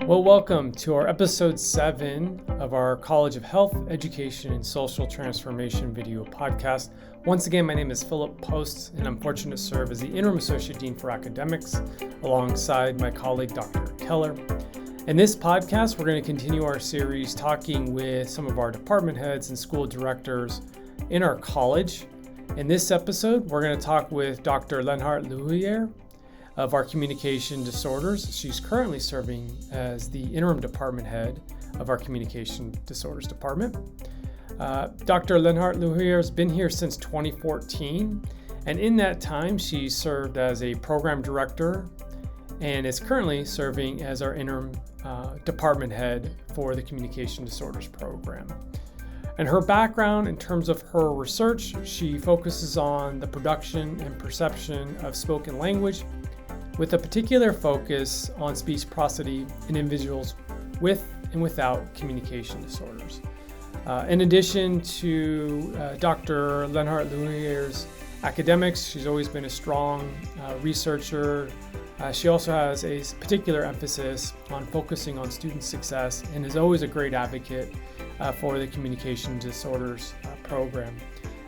Well, welcome to our episode 7 of our College of Health, Education, and Social Transformation video podcast. Once again, my name is Philip Post, and I'm fortunate to serve as the Interim Associate Dean for Academics alongside my colleague, Dr. Keller. In this podcast, we're going to continue our series talking with some of our department heads and school directors in our college. In this episode, we're going to talk with Dr. Lehnert-LeHouillier of our communication disorders. She's currently serving as the interim department head of our communication disorders department. Dr. Lehnert-LeHouillier has been here since 2014, and in that time, she served as a program director and is currently serving as our interim department head for the communication disorders program. And her background in terms of her research, she focuses on the production and perception of spoken language with a particular focus on speech prosody in individuals with and without communication disorders. In addition to Dr. Lehnert-LeHouillier's academics, she's always been a strong researcher. She also has a particular emphasis on focusing on student success and is always a great advocate for the communication disorders program.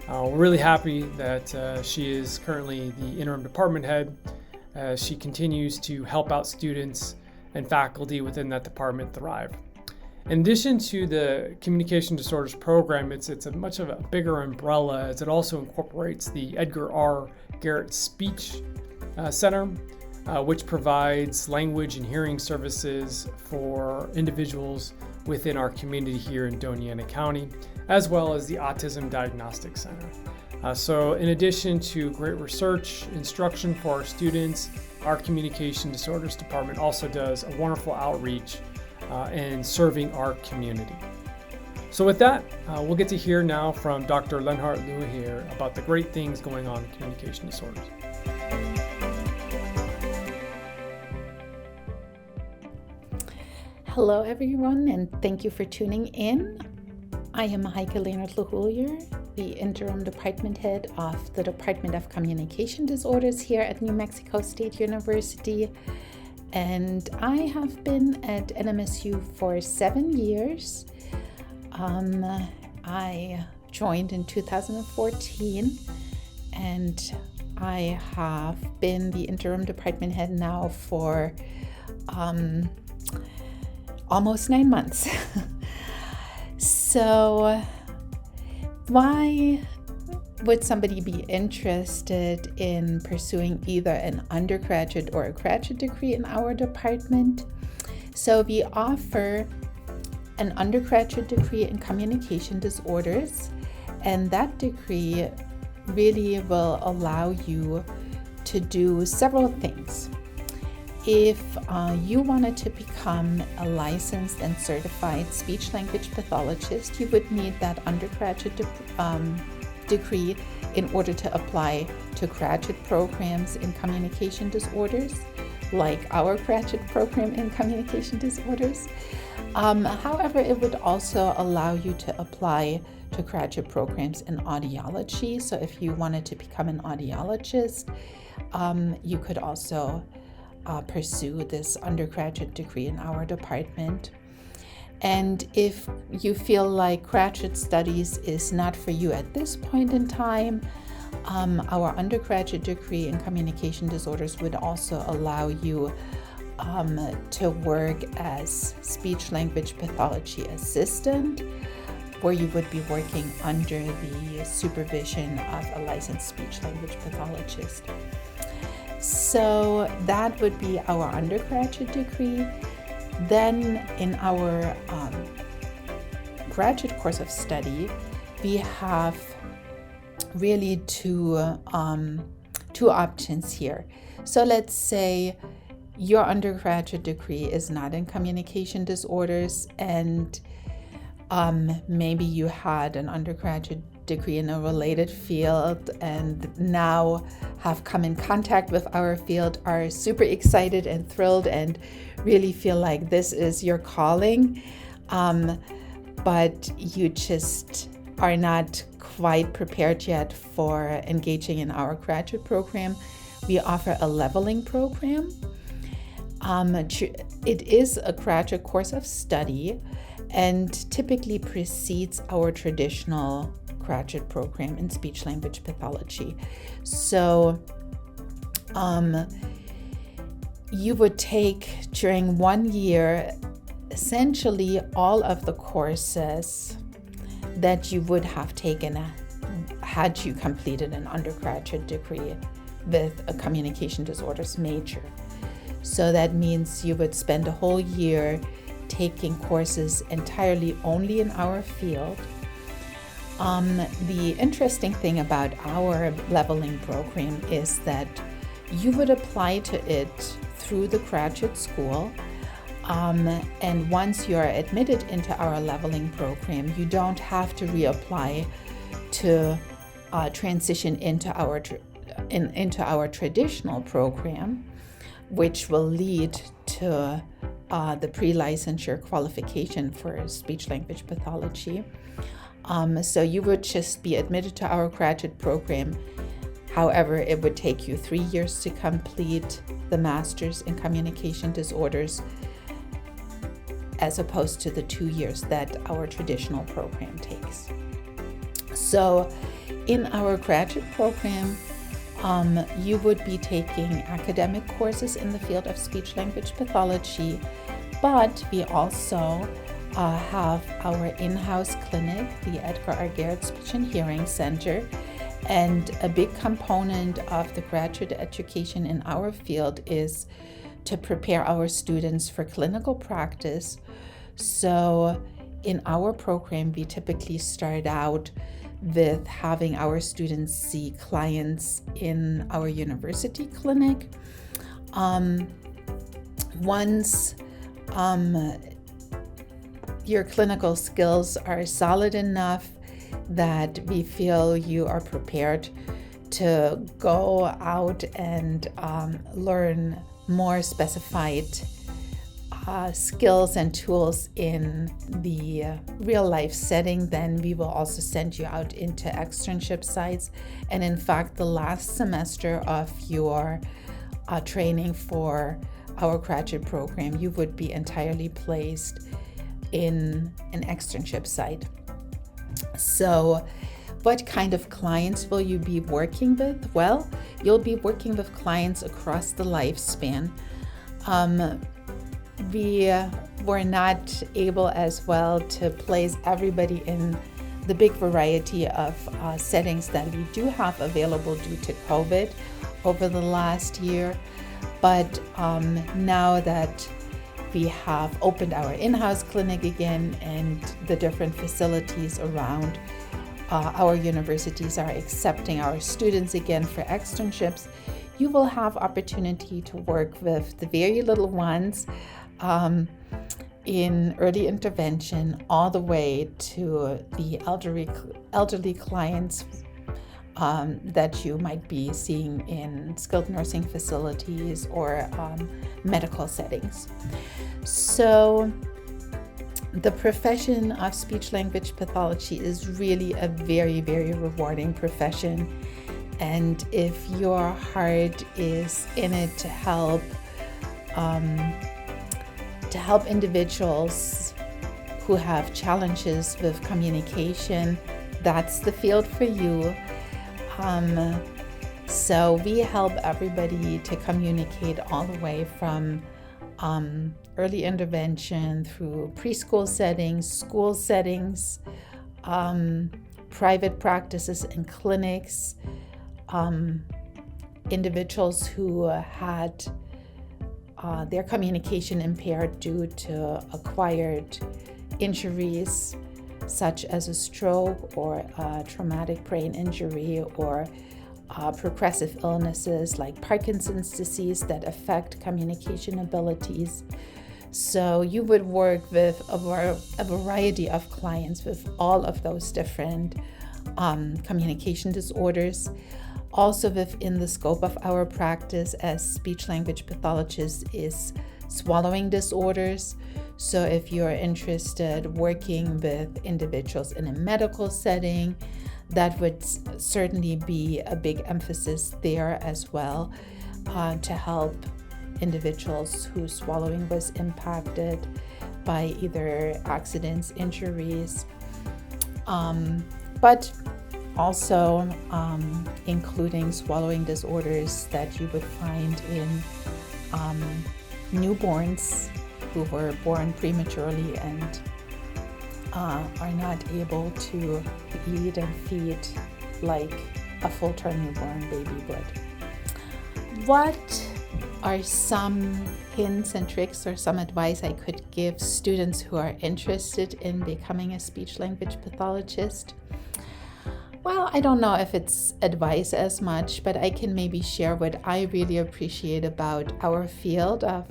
We're really happy that she is currently the interim department head. She continues to help out students and faculty within that department thrive. In addition to the communication disorders program, it's a much of a bigger umbrella as it also incorporates the Edgar R. Garrett Speech Center, which provides language and hearing services for individuals within our community here in Doña Ana County, as well as the Autism Diagnostic Center. So in addition to great research, instruction for our students, our communication disorders department also does a wonderful outreach in serving our community. So with that, we'll get to hear now from Dr. Lehnert-LeHouillier about the great things going on in communication disorders. Hello everyone, and thank you for tuning in. I am Heike Lehnert-LeHouillier, the interim department head of the Department of Communication Disorders here at New Mexico State University, and I have been at NMSU for 7 years. I joined in 2014, and I have been the interim department head now for almost 9 months. So why would somebody be interested in pursuing either an undergraduate or a graduate degree in our department? So we offer an undergraduate degree in communication disorders, and that degree really will allow you to do several things. If you wanted to become a licensed and certified speech-language pathologist, you would need that undergraduate degree in order to apply to graduate programs in communication disorders, like our graduate program in communication disorders. However, it would also allow you to apply to graduate programs in audiology. So if you wanted to become an audiologist, you could also pursue this undergraduate degree in our department. And if you feel like graduate studies is not for you at this point in time, our undergraduate degree in communication disorders would also allow you to work as speech-language pathology assistant, where you would be working under the supervision of a licensed speech-language pathologist. So that would be our undergraduate degree. Then in our graduate course of study, we have really two options here. So let's say your undergraduate degree is not in communication disorders, and maybe you had an undergraduate degree in a related field and now have come in contact with our field, are super excited and thrilled and really feel like this is your calling, but you just are not quite prepared yet for engaging in our graduate program. We offer a leveling program It is a graduate course of study and typically precedes our traditional graduate program in speech-language pathology. So you would take during 1 year essentially all of the courses that you would have taken had you completed an undergraduate degree with a communication disorders major. So that means you would spend a whole year taking courses entirely only in our field. The interesting thing about our leveling program is that you would apply to it through the graduate school. And once you are admitted into our leveling program, you don't have to reapply to transition into our traditional program, which will lead to the pre-licensure qualification for speech-language pathology. So you would just be admitted to our graduate program. However, it would take you 3 years to complete the master's in communication disorders, as opposed to the 2 years that our traditional program takes. So in our graduate program, you would be taking academic courses in the field of speech-language pathology, but we also have our in-house clinic, the Edgar R. Garrett Speech and Hearing Center, and a big component of the graduate education in our field is to prepare our students for clinical practice. So in our program, we typically start out with having our students see clients in our university clinic. Once your clinical skills are solid enough that we feel you are prepared to go out and learn more specified skills and tools in the real life setting, then we will also send you out into externship sites. And in fact, the last semester of your training for our graduate program, you would be entirely placed in an externship site. So what kind of clients will you be working with? Well, you'll be working with clients across the lifespan. We were not able as well to place everybody in the big variety of settings that we do have available due to COVID over the last year. But now that we have opened our in-house clinic again and the different facilities around our universities are accepting our students again for externships, you will have opportunity to work with the very little ones in early intervention all the way to the elderly clients that you might be seeing in skilled nursing facilities or medical settings. So the profession of speech-language pathology is really a very, very rewarding profession. And if your heart is in it to help individuals who have challenges with communication, that's the field for you. So we help everybody to communicate all the way from early intervention through preschool settings, school settings, private practices and clinics, individuals who had their communication impaired due to acquired injuries such as a stroke or a traumatic brain injury or progressive illnesses like Parkinson's disease that affect communication abilities. So you would work with a variety of clients with all of those different communication disorders. Also within the scope of our practice as speech-language pathologists is swallowing disorders. So if you're interested working with individuals in a medical setting, that would certainly be a big emphasis there as well, to help individuals whose swallowing was impacted by either accidents, injuries, but also including swallowing disorders that you would find in newborns who were born prematurely and are not able to eat and feed like a full-term newborn baby would. What are some hints and tricks or some advice I could give students who are interested in becoming a speech-language pathologist? Well, I don't know if it's advice as much, but I can maybe share what I really appreciate about our field of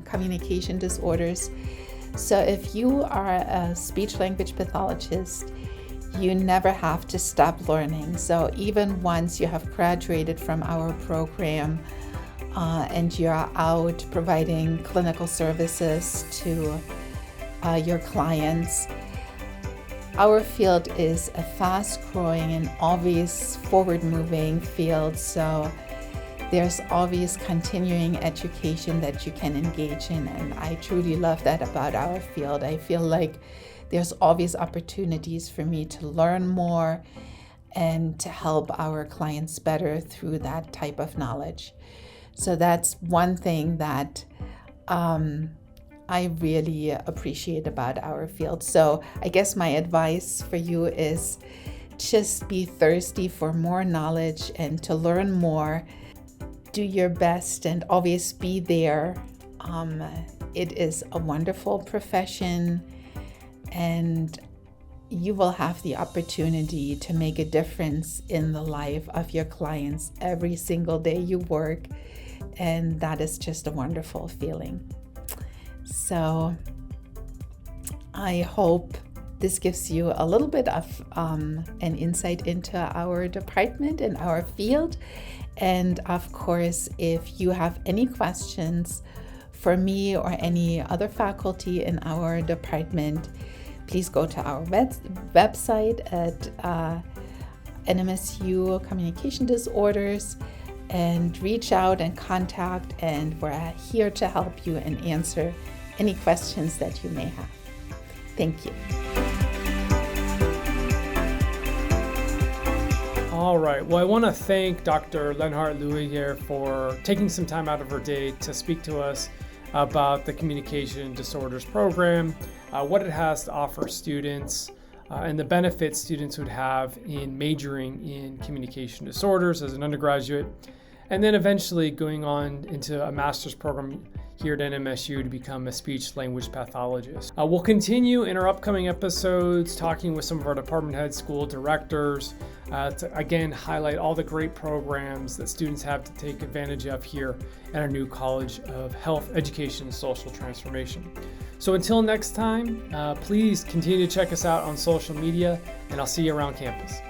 communication disorders. So if you are a speech-language pathologist, you never have to stop learning. So even once you have graduated from our program and you're out providing clinical services to your clients, our field is a fast-growing and always forward-moving field. So there's always continuing education that you can engage in, and I truly love that about our field. I feel like there's always opportunities for me to learn more and to help our clients better through that type of knowledge. So that's one thing that I really appreciate about our field. So I guess my advice for you is just be thirsty for more knowledge and to learn more. Do your best and always be there. It is a wonderful profession, and you will have the opportunity to make a difference in the life of your clients every single day you work, and that is just a wonderful feeling. So I hope this gives you a little bit of an insight into our department and our field. And of course, if you have any questions for me or any other faculty in our department, please go to our website at NMSU Communication Disorders and reach out and contact, and we're here to help you and answer any questions that you may have. Thank you. All right. Well, I want to thank Dr. Lehnert-LeHouillier for taking some time out of her day to speak to us about the Communication Disorders program, what it has to offer students, and the benefits students would have in majoring in communication disorders as an undergraduate, and then eventually going on into a master's program here at NMSU to become a speech-language pathologist. We'll continue in our upcoming episodes talking with some of our department heads, school directors, to again highlight all the great programs that students have to take advantage of here at our new College of Health, Education, and Social Transformation. So until next time, please continue to check us out on social media, and I'll see you around campus.